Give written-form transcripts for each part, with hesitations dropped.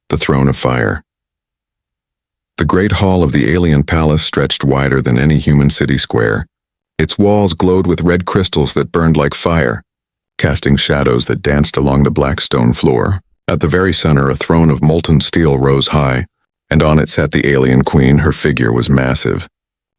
the throne of fire. The great hall of the alien palace stretched wider than any human city square. Its walls glowed with red crystals that burned like fire, casting shadows that danced along the black stone floor. At the very center, a throne of molten steel rose high, and on it sat the alien queen. Her figure was massive,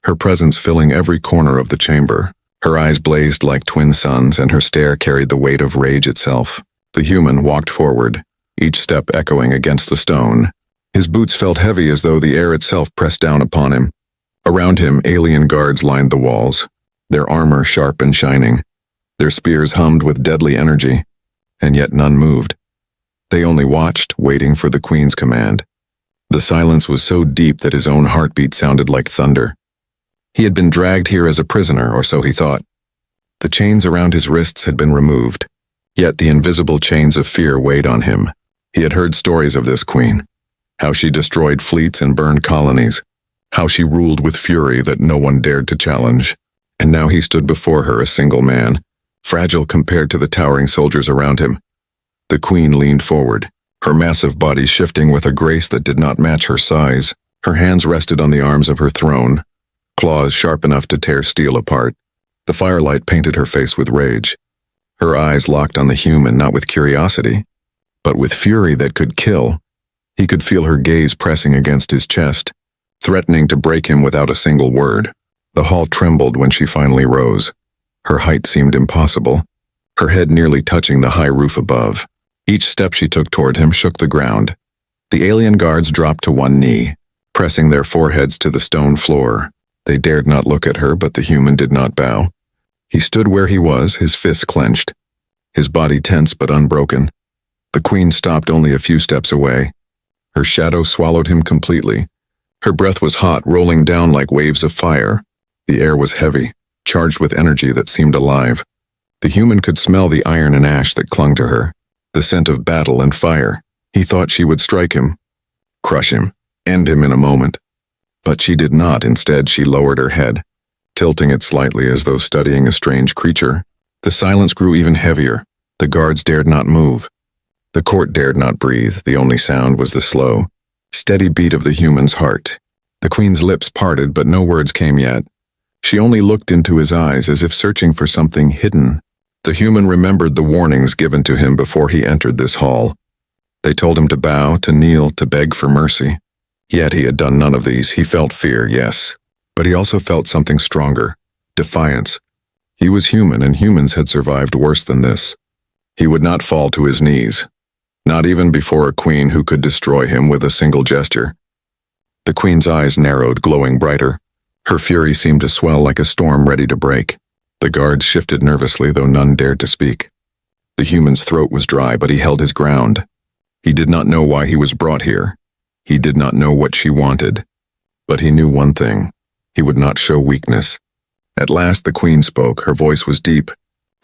her presence filling every corner of the chamber. Her eyes blazed like twin suns, and her stare carried the weight of rage itself. The human walked forward, each step echoing against the stone. His boots felt heavy as though the air itself pressed down upon him. Around him, alien guards lined the walls, their armor sharp and shining. Their spears hummed with deadly energy, and yet none moved. They only watched, waiting for the queen's command. The silence was so deep that his own heartbeat sounded like thunder. He had been dragged here as a prisoner, or so he thought. The chains around his wrists had been removed, yet the invisible chains of fear weighed on him. He had heard stories of this queen, how she destroyed fleets and burned colonies, how she ruled with fury that no one dared to challenge. And now he stood before her, a single man, fragile compared to the towering soldiers around him. The queen leaned forward, her massive body shifting with a grace that did not match her size. Her hands rested on the arms of her throne, claws sharp enough to tear steel apart. The firelight painted her face with rage. Her eyes locked on the human, not with curiosity, but with fury that could kill. He could feel her gaze pressing against his chest, threatening to break him without a single word. The hall trembled when she finally rose. Her height seemed impossible, her head nearly touching the high roof above. Each step she took toward him shook the ground. The alien guards dropped to one knee, pressing their foreheads to the stone floor. They dared not look at her, but the human did not bow. He stood where he was, his fists clenched, his body tense but unbroken. The queen stopped only a few steps away. Her shadow swallowed him completely. Her breath was hot, rolling down like waves of fire. The air was heavy, charged with energy that seemed alive. The human could smell the iron and ash that clung to her, the scent of battle and fire. He thought she would strike him, crush him, end him in a moment. But she did not. Instead, she lowered her head, tilting it slightly as though studying a strange creature. The silence grew even heavier. The guards dared not move. The court dared not breathe. The only sound was the slow, steady beat of the human's heart. The queen's lips parted, but no words came yet. She only looked into his eyes as if searching for something hidden. The human remembered the warnings given to him before he entered this hall. They told him to bow, to kneel, to beg for mercy. Yet he had done none of these. He felt fear, yes, but he also felt something stronger, defiance. He was human, and humans had survived worse than this. He would not fall to his knees, not even before a queen who could destroy him with a single gesture. The queen's eyes narrowed, glowing brighter. Her fury seemed to swell like a storm ready to break. The guards shifted nervously, though none dared to speak. The human's throat was dry, but he held his ground. He did not know why he was brought here. He did not know what she wanted. But he knew one thing: he would not show weakness. At last the queen spoke. Her voice was deep,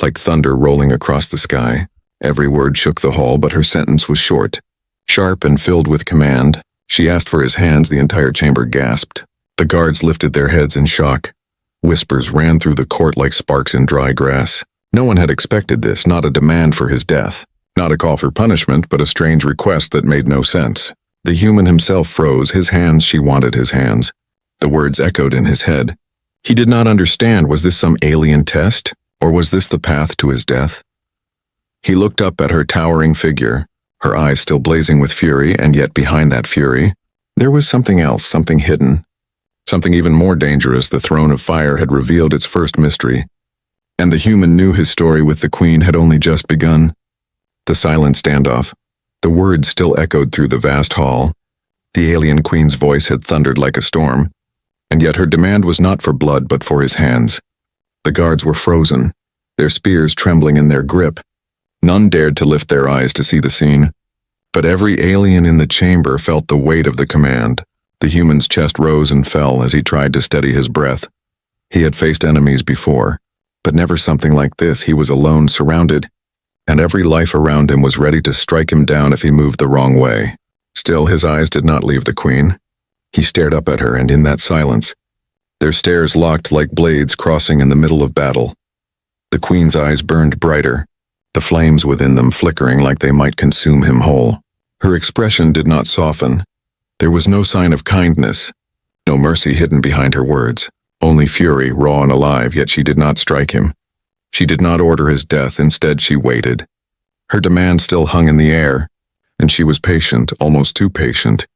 like thunder rolling across the sky. Every word shook the hall, but her sentence was short, sharp and filled with command. She asked for his hands. The entire chamber gasped. The guards lifted their heads in shock. Whispers ran through the court like sparks in dry grass. No one had expected this, not a demand for his death, not a call for punishment, but a strange request that made no sense. The human himself froze. His hands, she wanted his hands. The words echoed in his head. He did not understand. Was this some alien test, or was this the path to his death? He looked up at her towering figure, her eyes still blazing with fury, and yet behind that fury, there was something else, something hidden. Something even more dangerous. The throne of fire had revealed its first mystery, and the human knew his story with the queen had only just begun. The silent standoff. The words still echoed through the vast hall. The alien queen's voice had thundered like a storm, and yet her demand was not for blood but for his hands. The guards were frozen, their spears trembling in their grip. None dared to lift their eyes to see the scene, but every alien in the chamber felt the weight of the command. The human's chest rose and fell as he tried to steady his breath. He had faced enemies before, but never something like this. He was alone, surrounded, and every life around him was ready to strike him down if he moved the wrong way. Still, his eyes did not leave the queen. He stared up at her, and in that silence, their stares locked like blades crossing in the middle of battle. The queen's eyes burned brighter, the flames within them flickering like they might consume him whole. Her expression did not soften. There was no sign of kindness, no mercy hidden behind her words, only fury, raw and alive, yet she did not strike him. She did not order his death, instead she waited. Her demand still hung in the air, and she was patient, almost too patient.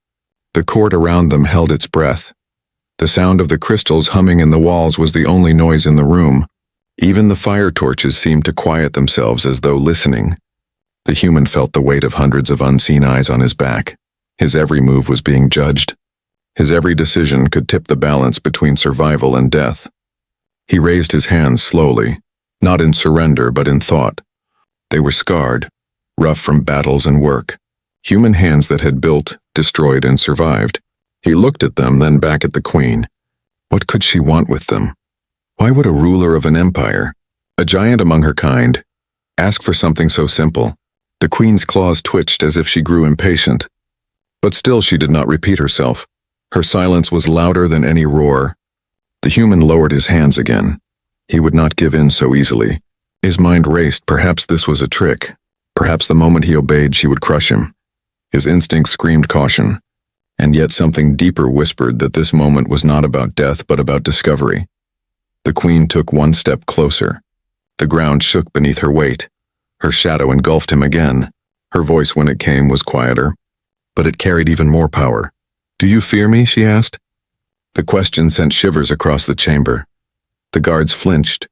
The court around them held its breath. The sound of the crystals humming in the walls was the only noise in the room. Even the fire torches seemed to quiet themselves as though listening. The human felt the weight of hundreds of unseen eyes on his back. His every move was being judged. His every decision could tip the balance between survival and death. He raised his hands slowly, not in surrender but in thought. They were scarred, rough from battles and work. Human hands that had built, destroyed, and survived. He looked at them, then back at the queen. What could she want with them? Why would a ruler of an empire, a giant among her kind, ask for something so simple? The queen's claws twitched as if she grew impatient. But still she did not repeat herself. Her silence was louder than any roar. The human lowered his hands again. He would not give in so easily. His mind raced. Perhaps this was a trick. Perhaps the moment he obeyed she would crush him. His instincts screamed caution. And yet something deeper whispered that this moment was not about death but about discovery. The queen took one step closer. The ground shook beneath her weight. Her shadow engulfed him again. Her voice, when it came, was quieter, but it carried even more power. "Do you fear me?" she asked. The question sent shivers across the chamber. The guards flinched.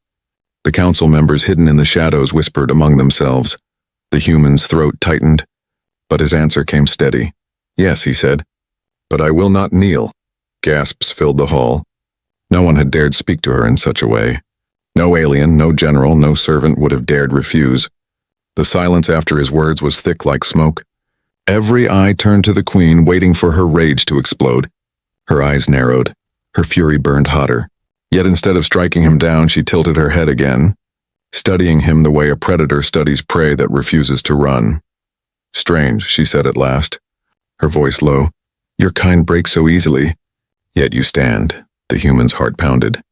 The council members hidden in the shadows whispered among themselves. The human's throat tightened, but his answer came steady. "Yes," he said, "but I will not kneel." Gasps filled the hall. No one had dared speak to her in such a way. No alien, no general, no servant would have dared refuse. The silence after his words was thick like smoke. Every eye turned to the queen, waiting for her rage to explode. Her eyes narrowed. Her fury burned hotter. Yet instead of striking him down, she tilted her head again, studying him the way a predator studies prey that refuses to run. "Strange," she said at last, her voice low. "Your kind breaks so easily. Yet you stand." The human's heart pounded.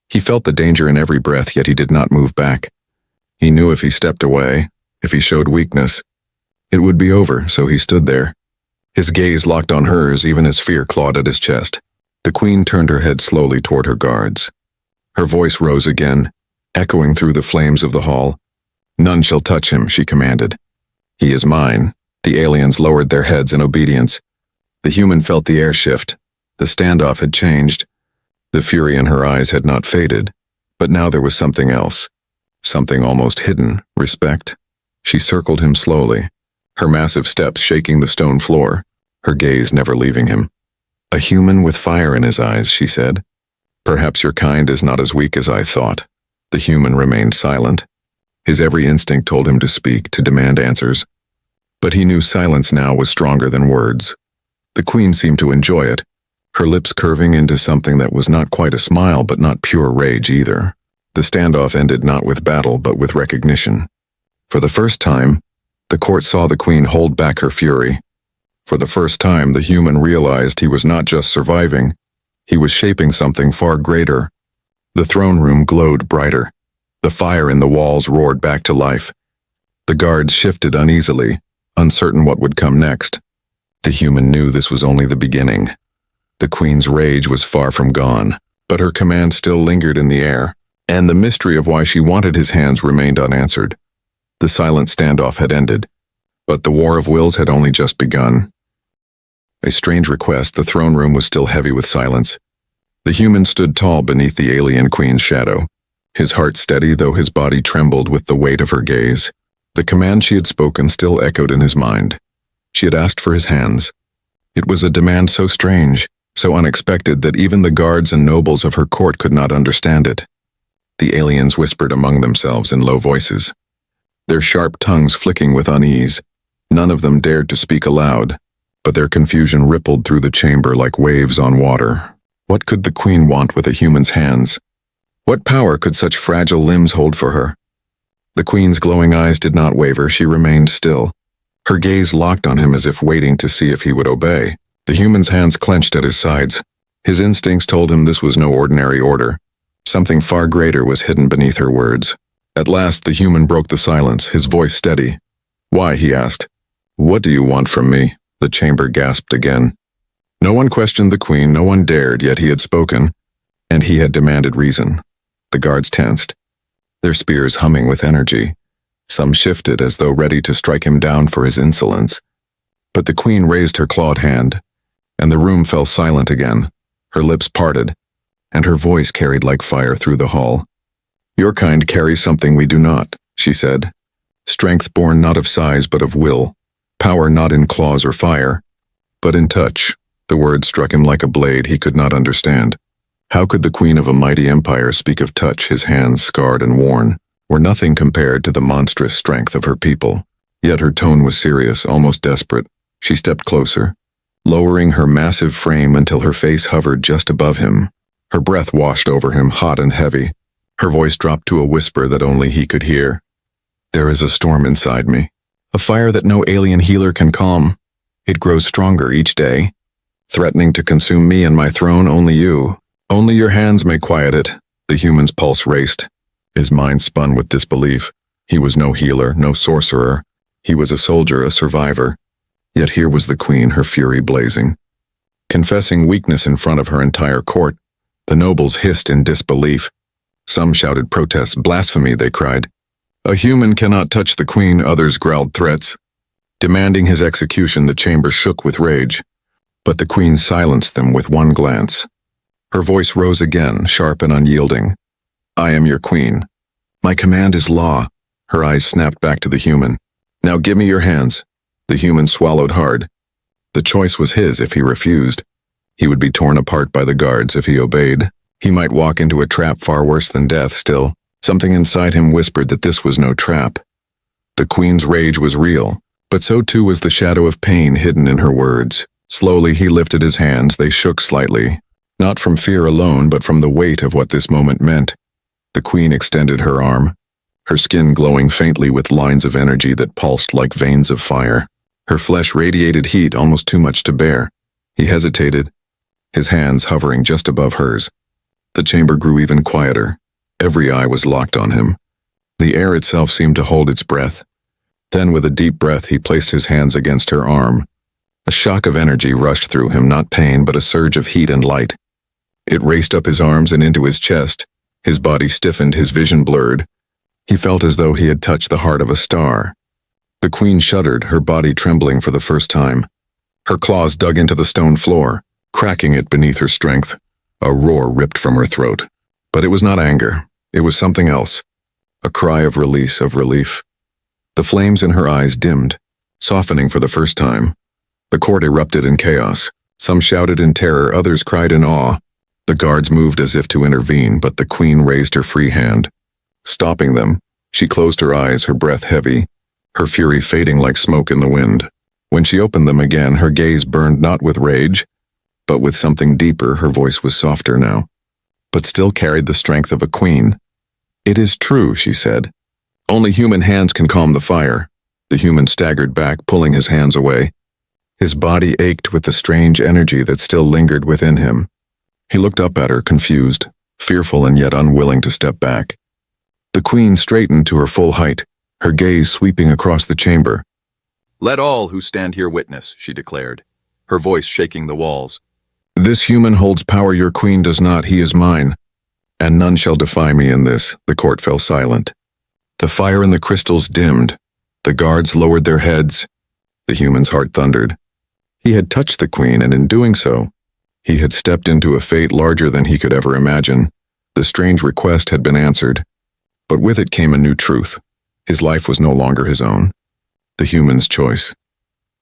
He felt the danger in every breath, yet he did not move back. He knew if he stepped away, if he showed weakness, it would be over, so he stood there. His gaze locked on hers, even as fear clawed at his chest. The queen turned her head slowly toward her guards. Her voice rose again, echoing through the flames of the hall. "None shall touch him," she commanded. "He is mine." The aliens lowered their heads in obedience. The human felt the air shift. The standoff had changed. The fury in her eyes had not faded, but now there was something else. Something almost hidden, respect. She circled him slowly, her massive steps shaking the stone floor, her gaze never leaving him. "A human with fire in his eyes," she said. "Perhaps your kind is not as weak as I thought." The human remained silent. His every instinct told him to speak, to demand answers. But he knew silence now was stronger than words. The queen seemed to enjoy it, her lips curving into something that was not quite a smile but not pure rage either. The standoff ended not with battle but with recognition. For the first time, the court saw the queen hold back her fury. For the first time, the human realized he was not just surviving, he was shaping something far greater. The throne room glowed brighter. The fire in the walls roared back to life. The guards shifted uneasily, uncertain what would come next. The human knew this was only the beginning. The queen's rage was far from gone, but her command still lingered in the air, and the mystery of why she wanted his hands remained unanswered. The silent standoff had ended, but the war of wills had only just begun. A strange request, the throne room was still heavy with silence. The human stood tall beneath the alien queen's shadow, his heart steady though his body trembled with the weight of her gaze. The command she had spoken still echoed in his mind. She had asked for his hands. It was a demand so strange, so unexpected that even the guards and nobles of her court could not understand it. The aliens whispered among themselves in low voices, their sharp tongues flicking with unease. None of them dared to speak aloud, but their confusion rippled through the chamber like waves on water. What could the queen want with a human's hands? What power could such fragile limbs hold for her? The queen's glowing eyes did not waver, she remained still. Her gaze locked on him as if waiting to see if he would obey. The human's hands clenched at his sides. His instincts told him this was no ordinary order. Something far greater was hidden beneath her words. At last the human broke the silence, his voice steady. "Why?" he asked. "What do you want from me?" the chamber gasped again. No one questioned the queen, no one dared, yet he had spoken, and he had demanded reason. The guards tensed, their spears humming with energy. Some shifted as though ready to strike him down for his insolence. But the queen raised her clawed hand, and the room fell silent again. Her lips parted, and her voice carried like fire through the hall. "Your kind carries something we do not," she said. "Strength born not of size but of will. Power not in claws or fire, but in touch." The word struck him like a blade he could not understand. How could the queen of a mighty empire speak of touch, his hands scarred and worn, were nothing compared to the monstrous strength of her people? Yet her tone was serious, almost desperate. She stepped closer, lowering her massive frame until her face hovered just above him. Her breath washed over him, hot and heavy. Her voice dropped to a whisper that only he could hear. "There is a storm inside me, a fire that no alien healer can calm. It grows stronger each day, threatening to consume me and my throne. Only you, only your hands may quiet it." The human's pulse raced. His mind spun with disbelief. He was no healer, no sorcerer. He was a soldier, a survivor. Yet here was the queen, her fury blazing. Confessing weakness in front of her entire court, the nobles hissed in disbelief. Some shouted protests. "Blasphemy," they cried. "A human cannot touch the queen," others growled threats. Demanding his execution, the chamber shook with rage. But the queen silenced them with one glance. Her voice rose again, sharp and unyielding. "I am your queen. My command is law." Her eyes snapped back to the human. "Now give me your hands." The human swallowed hard. The choice was his if he refused. He would be torn apart by the guards if he obeyed. He might walk into a trap far worse than death. Still, something inside him whispered that this was no trap. The queen's rage was real, but so too was the shadow of pain hidden in her words. Slowly he lifted his hands. They shook slightly, not from fear alone, but from the weight of what this moment meant. The queen extended her arm, her skin glowing faintly with lines of energy that pulsed like veins of fire. Her flesh radiated heat, almost too much to bear. He hesitated, his hands hovering just above hers. The chamber grew even quieter. Every eye was locked on him. The air itself seemed to hold its breath. Then, with a deep breath, he placed his hands against her arm. A shock of energy rushed through him, not pain, but a surge of heat and light. It raced up his arms and into his chest. His body stiffened, his vision blurred. He felt as though he had touched the heart of a star. The queen shuddered, her body trembling for the first time. Her claws dug into the stone floor, cracking it beneath her strength. A roar ripped from her throat. But it was not anger. It was something else. A cry of release, of relief. The flames in her eyes dimmed, softening for the first time. The court erupted in chaos. Some shouted in terror, others cried in awe. The guards moved as if to intervene, but the queen raised her free hand. Stopping them, she closed her eyes, her breath heavy, her fury fading like smoke in the wind. When she opened them again, her gaze burned not with rage, but with something deeper. Her voice was softer now, but still carried the strength of a queen. "It is true," she said. "Only human hands can calm the fire." The human staggered back, pulling his hands away. His body ached with the strange energy that still lingered within him. He looked up at her, confused, fearful and yet unwilling to step back. The queen straightened to her full height, her gaze sweeping across the chamber. "Let all who stand here witness," she declared, her voice shaking the walls. "This human holds power your queen does not. He is mine, and none shall defy me in this." The court fell silent. The fire in the crystals dimmed. The guards lowered their heads. The human's heart thundered. He had touched the queen, and in doing so, he had stepped into a fate larger than he could ever imagine. The strange request had been answered, but with it came a new truth. His life was no longer his own. The human's choice.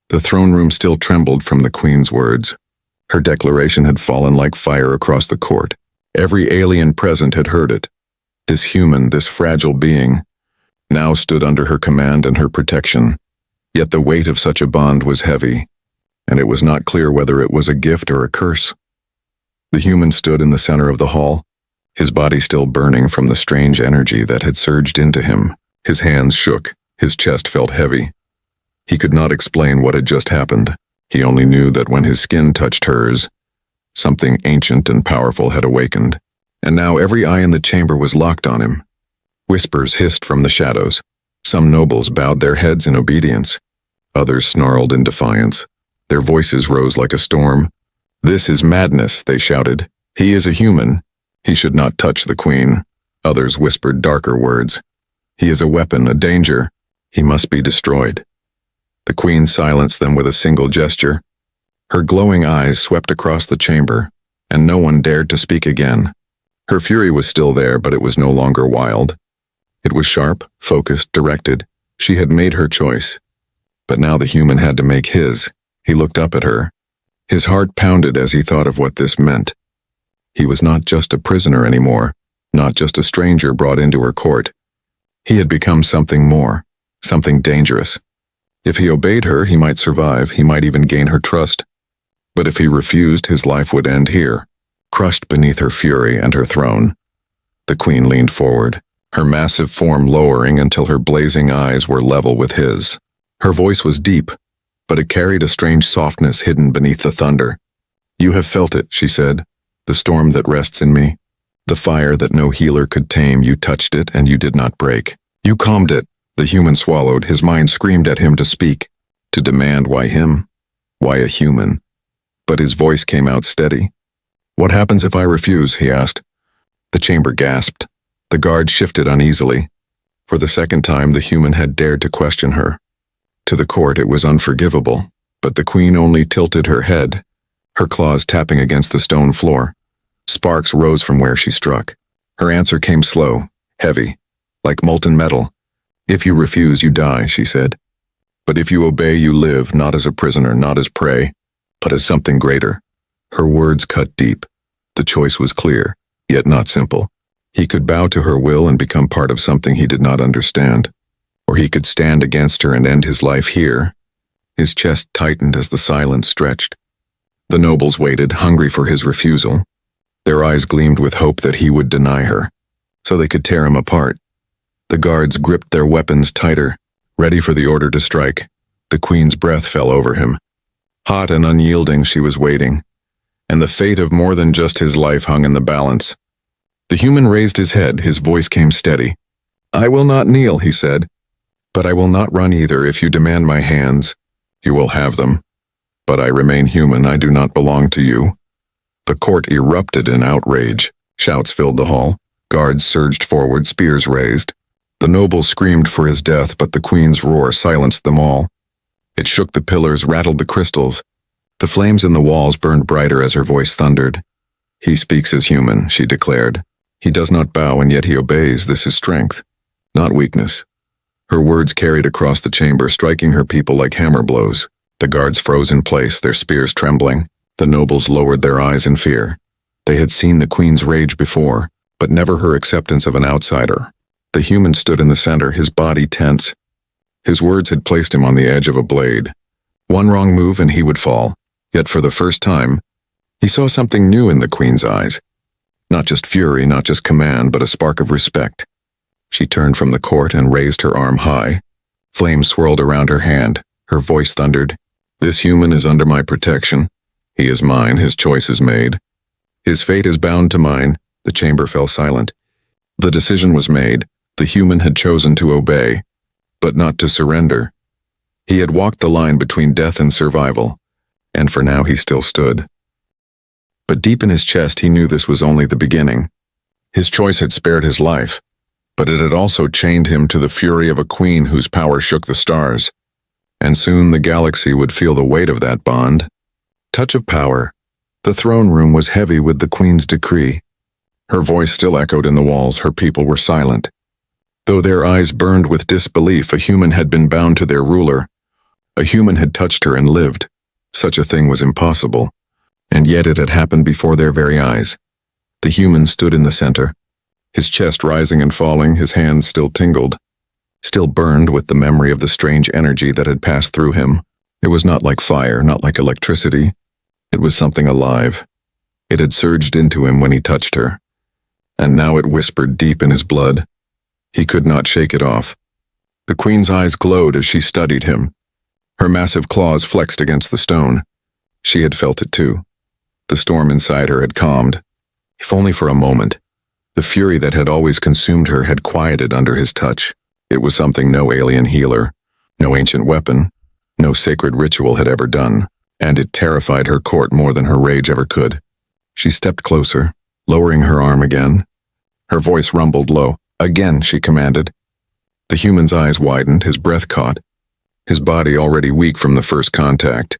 The throne room still trembled from the queen's words. Her declaration had fallen like fire across the court. Every alien present had heard it. This human, this fragile being, now stood under her command and her protection. Yet the weight of such a bond was heavy, and it was not clear whether it was a gift or a curse. The human stood in the center of the hall, his body still burning from the strange energy that had surged into him. His hands shook, his chest felt heavy. He could not explain what had just happened. He only knew that when his skin touched hers, something ancient and powerful had awakened. And now every eye in the chamber was locked on him. Whispers hissed from the shadows. Some nobles bowed their heads in obedience. Others snarled in defiance. Their voices rose like a storm. "This is madness," they shouted. "He is a human. He should not touch the queen." Others whispered darker words. "He is a weapon, a danger. He must be destroyed." The queen silenced them with a single gesture. Her glowing eyes swept across the chamber, and no one dared to speak again. Her fury was still there, but it was no longer wild. It was sharp, focused, directed. She had made her choice. But now the human had to make his. He looked up at her. His heart pounded as he thought of what this meant. He was not just a prisoner anymore, not just a stranger brought into her court. He had become something more, something dangerous. If he obeyed her, he might survive, he might even gain her trust. But if he refused, his life would end here, crushed beneath her fury and her throne. The queen leaned forward, her massive form lowering until her blazing eyes were level with his. Her voice was deep, but it carried a strange softness hidden beneath the thunder. "You have felt it," she said, "the storm that rests in me. The fire that no healer could tame. You touched it, and you did not break. You calmed it." The human swallowed. His mind screamed at him to speak, to demand why him, why a human. But his voice came out steady. "What happens if I refuse?" he asked. The chamber gasped. The guard shifted uneasily. For the second time, the human had dared to question her. To the court, it was unforgivable, but the queen only tilted her head, her claws tapping against the stone floor. Sparks rose from where she struck. Her answer came slow, heavy, like molten metal. "If you refuse, you die," she said. "But if you obey, you live, not as a prisoner, not as prey, but as something greater." Her words cut deep. The choice was clear, yet not simple. He could bow to her will and become part of something he did not understand, or he could stand against her and end his life here. His chest tightened as the silence stretched. The nobles waited, hungry for his refusal. Their eyes gleamed with hope that he would deny her, so they could tear him apart. The guards gripped their weapons tighter, ready for the order to strike. The queen's breath fell over him. Hot and unyielding, she was waiting, and the fate of more than just his life hung in the balance. The human raised his head, his voice came steady. "I will not kneel," he said, "but I will not run either. If you demand my hands, you will have them. But I remain human, I do not belong to you." The court erupted in outrage. Shouts filled the hall. Guards surged forward, spears raised. The nobles screamed for his death, but the queen's roar silenced them all. It shook the pillars, rattled the crystals. The flames in the walls burned brighter as her voice thundered. "He speaks as human," she declared. "He does not bow, and yet he obeys. This is strength, not weakness." Her words carried across the chamber, striking her people like hammer blows. The guards froze in place, their spears trembling. The nobles lowered their eyes in fear. They had seen the queen's rage before, but never her acceptance of an outsider. The human stood in the center, his body tense. His words had placed him on the edge of a blade. One wrong move and he would fall. Yet for the first time, he saw something new in the queen's eyes. Not just fury, not just command, but a spark of respect. She turned from the court and raised her arm high. Flames swirled around her hand. Her voice thundered. "This human is under my protection. He is mine, his choice is made. His fate is bound to mine." The chamber fell silent. The decision was made. The human had chosen to obey, but not to surrender. He had walked the line between death and survival, and for now he still stood. But deep in his chest he knew this was only the beginning. His choice had spared his life, but it had also chained him to the fury of a queen whose power shook the stars. And soon the galaxy would feel the weight of that bond. Touch of power. The throne room was heavy with the queen's decree. Her voice still echoed in the walls, her people were silent. Though their eyes burned with disbelief, a human had been bound to their ruler. A human had touched her and lived. Such a thing was impossible, and yet it had happened before their very eyes. The human stood in the center, his chest rising and falling, his hands still tingled, still burned with the memory of the strange energy that had passed through him. It was not like fire, not like electricity. It was something alive. It had surged into him when he touched her, and now it whispered deep in his blood. He could not shake it off. The queen's eyes glowed as she studied him. Her massive claws flexed against the stone. She had felt it too. The storm inside her had calmed, if only for a moment. The fury that had always consumed her had quieted under his touch. It was something no alien healer, no ancient weapon, No sacred ritual had ever done, and it terrified her court more than her rage ever could. She stepped closer, lowering her arm again. Her voice rumbled low. "Again," she commanded. The human's eyes widened, his breath caught, his body already weak from the first contact.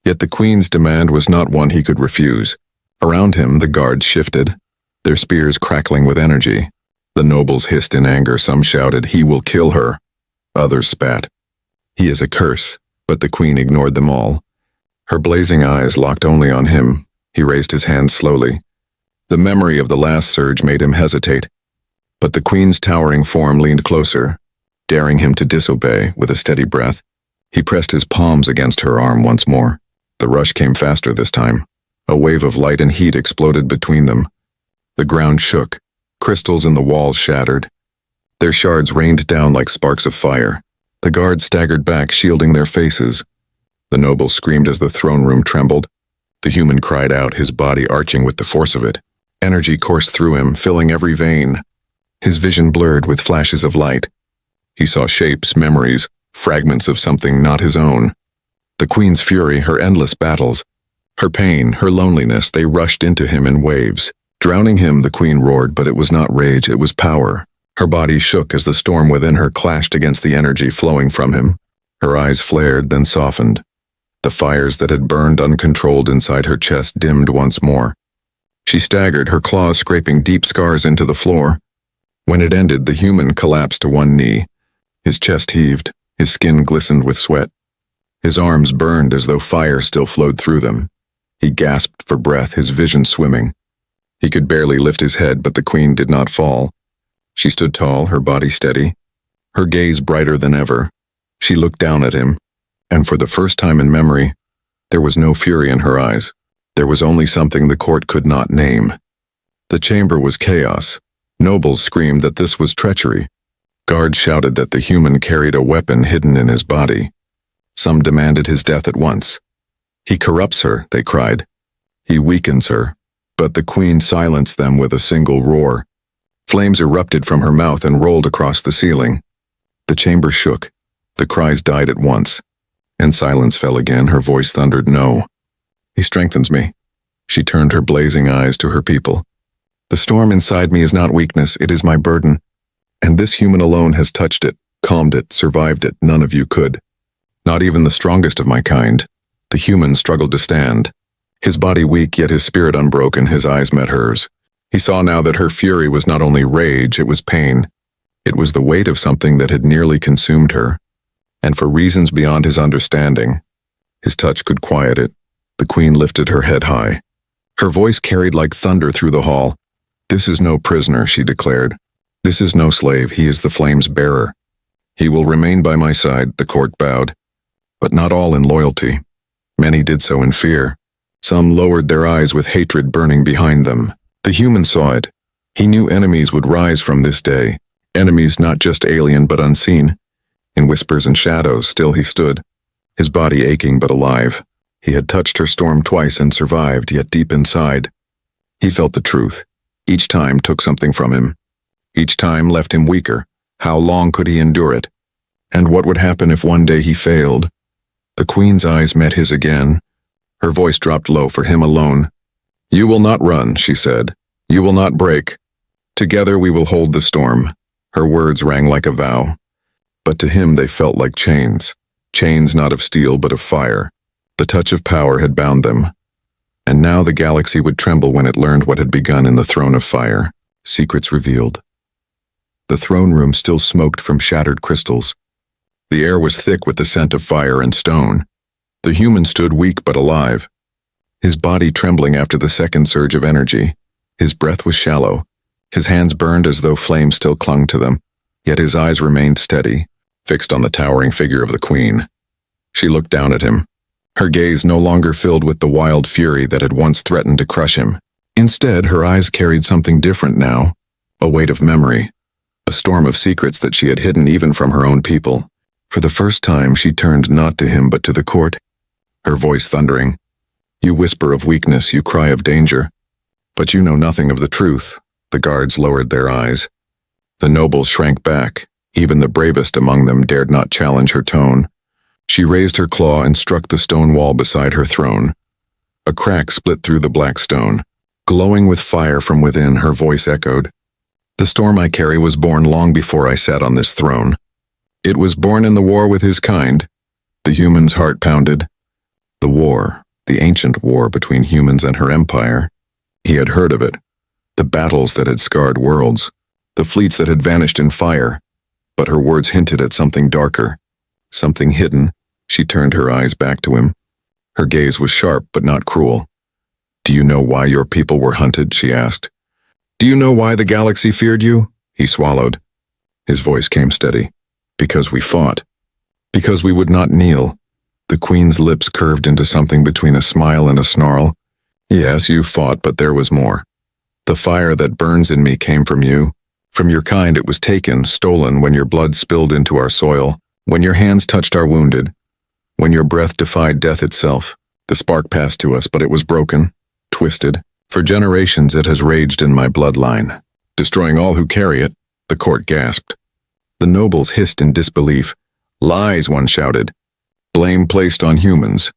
Yet the queen's demand was not one he could refuse. Around him, the guards shifted, their spears crackling with energy. The nobles hissed in anger. Some shouted, "He will kill her." Others spat, "He is a curse." But the queen ignored them all. Her blazing eyes locked only on him. He raised his hands slowly. The memory of the last surge made him hesitate. But the queen's towering form leaned closer, daring him to disobey. With a steady breath, he pressed his palms against her arm once more. The rush came faster this time. A wave of light and heat exploded between them. The ground shook. Crystals in the walls shattered. Their shards rained down like sparks of fire. The guards staggered back, shielding their faces. The noble screamed as the throne room trembled. The human cried out, his body arching with the force of it. Energy coursed through him, filling every vein. His vision blurred with flashes of light. He saw shapes, memories, fragments of something not his own. The queen's fury, her endless battles, her pain, her loneliness, they rushed into him in waves. Drowning him, the queen roared, but it was not rage, it was power. Her body shook as the storm within her clashed against the energy flowing from him. Her eyes flared, then softened. The fires that had burned uncontrolled inside her chest dimmed once more. She staggered, her claws scraping deep scars into the floor. When it ended, the human collapsed to one knee. His chest heaved, his skin glistened with sweat. His arms burned as though fire still flowed through them. He gasped for breath, his vision swimming. He could barely lift his head, but the queen did not fall. She stood tall, her body steady, her gaze brighter than ever. She looked down at him, and for the first time in memory, there was no fury in her eyes. There was only something the court could not name. The chamber was chaos. Nobles screamed that this was treachery. Guards shouted that the human carried a weapon hidden in his body. Some demanded his death at once. "He corrupts her," they cried. "He weakens her." But the queen silenced them with a single roar. Flames erupted from her mouth and rolled across the ceiling. The chamber shook. The cries died at once. And silence fell again. Her voice thundered, "No. He strengthens me." She turned her blazing eyes to her people. "The storm inside me is not weakness, it is my burden. And this human alone has touched it, calmed it, survived it. None of you could. Not even the strongest of my kind." The human struggled to stand. His body weak, yet his spirit unbroken. His eyes met hers. He saw now that her fury was not only rage, it was pain. It was the weight of something that had nearly consumed her. And for reasons beyond his understanding, his touch could quiet it. The queen lifted her head high. Her voice carried like thunder through the hall. "This is no prisoner," she declared. "This is no slave. He is the flame's bearer. He will remain by my side," the court bowed. But not all in loyalty. Many did so in fear. Some lowered their eyes with hatred burning behind them. The human saw it. He knew enemies would rise from this day. Enemies not just alien but unseen. In whispers and shadows, still he stood, his body aching but alive. He had touched her storm twice and survived, yet deep inside, he felt the truth. Each time took something from him. Each time left him weaker. How long could he endure it? And what would happen if one day he failed? The queen's eyes met his again. Her voice dropped low for him alone. "You will not run," she said. "You will not break. Together we will hold the storm." Her words rang like a vow. But to him they felt like chains. Chains not of steel but of fire. The touch of power had bound them. And now the galaxy would tremble when it learned what had begun in the throne of fire. Secrets revealed. The throne room still smoked from shattered crystals. The air was thick with the scent of fire and stone. The human stood weak but alive, his body trembling after the second surge of energy. His breath was shallow. His hands burned as though flames still clung to them, yet his eyes remained steady, fixed on the towering figure of the queen. She looked down at him, her gaze no longer filled with the wild fury that had once threatened to crush him. Instead, her eyes carried something different now, a weight of memory, a storm of secrets that she had hidden even from her own people. For the first time, she turned not to him but to the court, her voice thundering. "You whisper of weakness, you cry of danger, but you know nothing of the truth." The guards lowered their eyes. The nobles shrank back. Even the bravest among them dared not challenge her tone. She raised her claw and struck the stone wall beside her throne. A crack split through the black stone. Glowing with fire from within, her voice echoed. The storm I carry was born long before I sat on this throne. It was born in the war with his kind. The human's heart pounded. The war, the ancient war between humans and her empire. He had heard of it. The battles that had scarred worlds. The fleets that had vanished in fire. But her words hinted at something darker. Something hidden. She turned her eyes back to him. Her gaze was sharp but not cruel. "Do you know why your people were hunted?" she asked. "Do you know why the galaxy feared you?" He swallowed. His voice came steady. "Because we fought. Because we would not kneel." The queen's lips curved into something between a smile and a snarl. "Yes, you fought, but there was more. The fire that burns in me came from you. From your kind it was taken, stolen when your blood spilled into our soil, when your hands touched our wounded, when your breath defied death itself. The spark passed to us, but it was broken, twisted. For generations it has raged in my bloodline, destroying all who carry it." The court gasped. The nobles hissed in disbelief. "Lies," one shouted. "Blame placed on humans."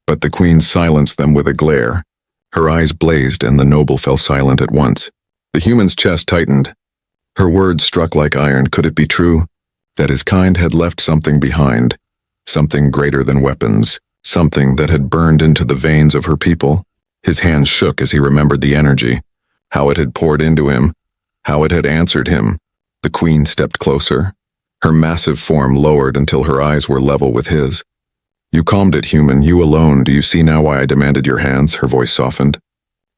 But the queen silenced them with a glare. Her eyes blazed and the noble fell silent at once. The human's chest tightened. Her words struck like iron. Could it be true? That his kind had left something behind. Something greater than weapons. Something that had burned into the veins of her people. His hands shook as he remembered the energy. How it had poured into him. How it had answered him. The queen stepped closer. Her massive form lowered until her eyes were level with his. "You calmed it, human, you alone. Do you see now why I demanded your hands?" Her voice softened,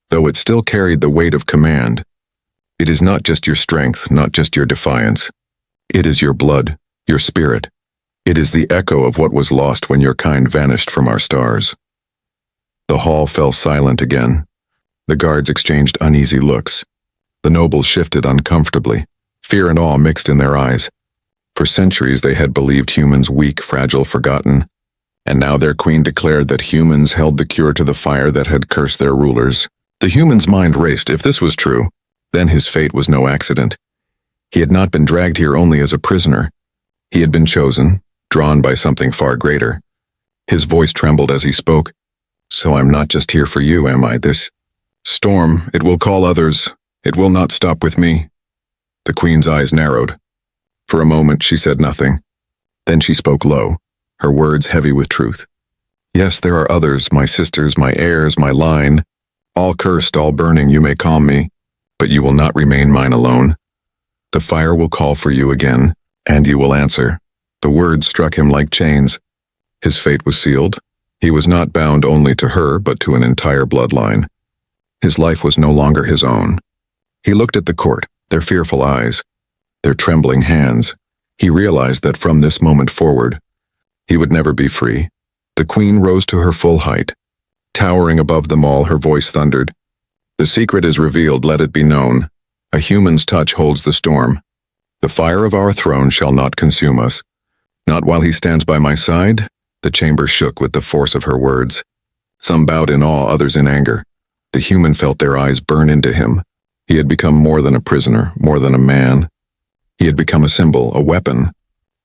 though it still carried the weight of command. "It is not just your strength, not just your defiance. It is your blood, your spirit. It is the echo of what was lost when your kind vanished from our stars." The hall fell silent again. The guards exchanged uneasy looks. The nobles shifted uncomfortably, fear and awe mixed in their eyes. For centuries they had believed humans weak, fragile, forgotten. And now their queen declared that humans held the cure to the fire that had cursed their rulers. The human's mind raced. If this was true, then his fate was no accident. He had not been dragged here only as a prisoner. He had been chosen, drawn by something far greater. His voice trembled as he spoke. "So I'm not just here for you, am I? This storm, it will call others. It will not stop with me." The queen's eyes narrowed. For a moment she said nothing. Then she spoke low, her words heavy with truth. "Yes, there are others, my sisters, my heirs, my line. All cursed, all burning, you may calm me, but you will not remain mine alone. The fire will call for you again, and you will answer." The words struck him like chains. His fate was sealed. He was not bound only to her, but to an entire bloodline. His life was no longer his own. He looked at the court, their fearful eyes, their trembling hands. He realized that from this moment forward, he would never be free. The queen rose to her full height. Towering above them all, her voice thundered. "The secret is revealed, let it be known. A human's touch holds the storm. The fire of our throne shall not consume us. Not while he stands by my side." The chamber shook with the force of her words. Some bowed in awe, others in anger. The human felt their eyes burn into him. He had become more than a prisoner, more than a man. He had become a symbol, a weapon,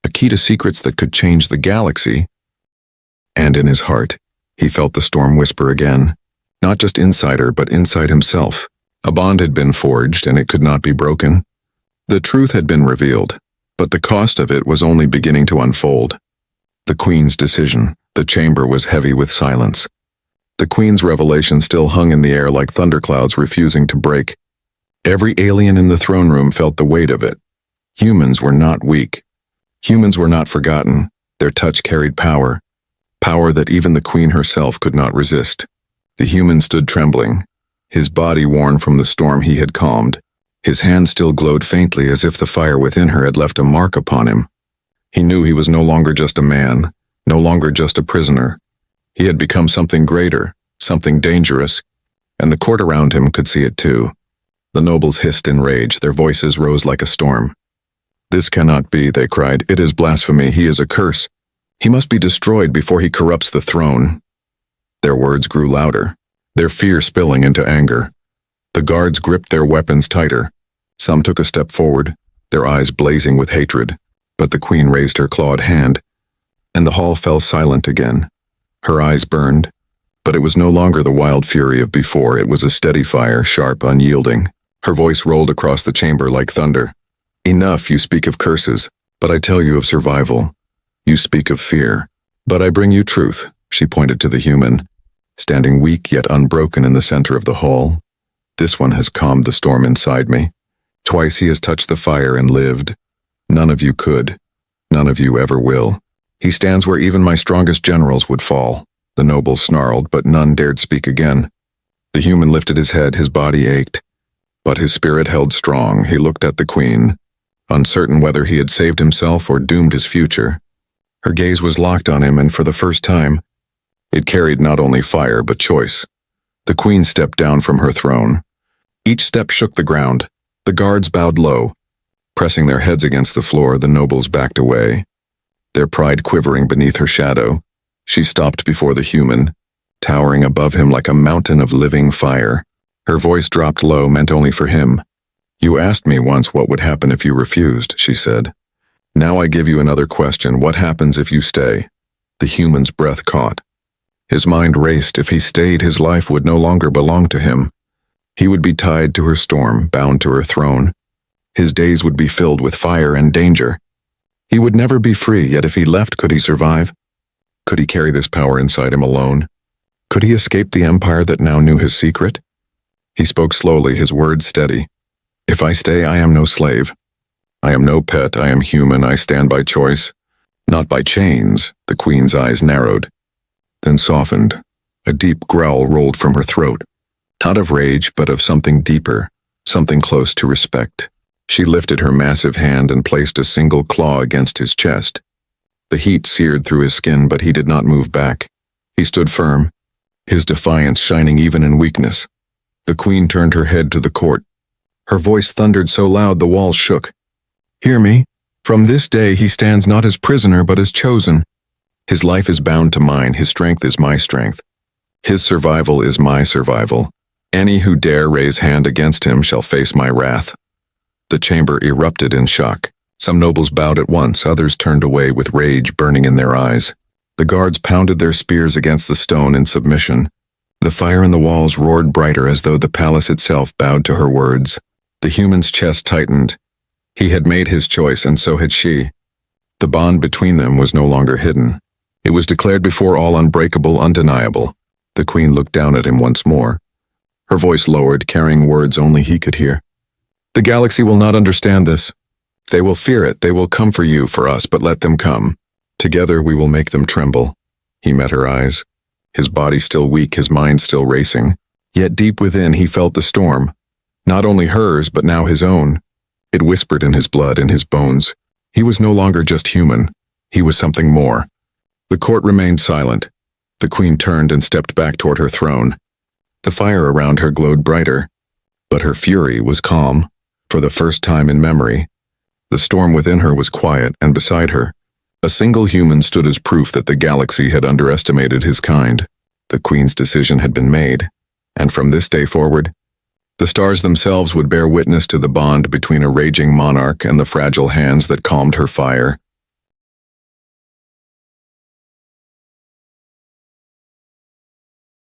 a key to secrets that could change the galaxy. And in his heart, he felt the storm whisper again. Not just inside her, but inside himself. A bond had been forged, and it could not be broken. The truth had been revealed, but the cost of it was only beginning to unfold. The queen's decision. The chamber was heavy with silence. The queen's revelation still hung in the air like thunderclouds refusing to break. Every alien in the throne room felt the weight of it. Humans were not weak. Humans were not forgotten. Their touch carried power. Power that even the queen herself could not resist. The human stood trembling, his body worn from the storm he had calmed. His hand still glowed faintly as if the fire within her had left a mark upon him. He knew he was no longer just a man, no longer just a prisoner. He had become something greater, something dangerous, and the court around him could see it too. The nobles hissed in rage, their voices rose like a storm. "This cannot be," they cried. "It is blasphemy. He is a curse. He must be destroyed before he corrupts the throne." Their words grew louder, their fear spilling into anger. The guards gripped their weapons tighter. Some took a step forward, their eyes blazing with hatred. But the queen raised her clawed hand. and the hall fell silent again. Her eyes burned, but it was no longer the wild fury of before. It was a steady fire, sharp, unyielding. Her voice rolled across the chamber like thunder. Enough, you speak of curses, but I tell you of survival. You speak of fear, but I bring you truth. She pointed to the human, standing weak yet unbroken in the center of the hall. This one has calmed the storm inside me. Twice he has touched the fire and lived. None of you could. None of you ever will. He stands where even my strongest generals would fall. The nobles snarled, but none dared speak again. The human lifted his head, his body ached, but his spirit held strong. He looked at the queen, uncertain whether he had saved himself or doomed his future. Her gaze was locked on him, and for the first time, it carried not only fire but choice. The queen stepped down from her throne. Each step shook the ground. The guards bowed low. Pressing their heads against the floor, the nobles backed away, their pride quivering beneath her shadow. She stopped before the human, towering above him like a mountain of living fire. Her voice dropped low, meant only for him. You asked me once what would happen if you refused, she said. Now I give you another question. What happens if you stay? The human's breath caught. His mind raced. If he stayed, his life would no longer belong to him. He would be tied to her storm, bound to her throne. His days would be filled with fire and danger. He would never be free, yet if he left, could he survive? Could he carry this power inside him alone? Could he escape the empire that now knew his secret? He spoke slowly, his words steady. If I stay, I am no slave. I am no pet, I am human, I stand by choice, not by chains. The queen's eyes narrowed, then softened. A deep growl rolled from her throat, not of rage, but of something deeper, something close to respect. She lifted her massive hand and placed a single claw against his chest. The heat seared through his skin, but he did not move back. He stood firm, his defiance shining even in weakness. The queen turned her head to the court. Her voice thundered so loud the walls shook. Hear me. From this day he stands not as prisoner but as chosen. His life is bound to mine, his strength is my strength. His survival is my survival. Any who dare raise hand against him shall face my wrath. The chamber erupted in shock. Some nobles bowed at once, others turned away with rage burning in their eyes. The guards pounded their spears against the stone in submission. The fire in the walls roared brighter as though the palace itself bowed to her words. The human's chest tightened. He had made his choice, and so had she. The bond between them was no longer hidden. It was declared before all, unbreakable, undeniable. The queen looked down at him once more. Her voice lowered, carrying words only he could hear. The galaxy will not understand this. They will fear it. They will come for you, for us, but let them come. Together we will make them tremble. He met her eyes, his body still weak, his mind still racing. Yet deep within he felt the storm. Not only hers, but now his own. It whispered in his blood, in his bones. He was no longer just human. He was something more. The court remained silent. The queen turned and stepped back toward her throne. The fire around her glowed brighter, but her fury was calm. For the first time in memory, the storm within her was quiet, and beside her, a single human stood as proof that the galaxy had underestimated his kind. The queen's decision had been made, and from this day forward, the stars themselves would bear witness to the bond between a raging monarch and the fragile hands that calmed her fire.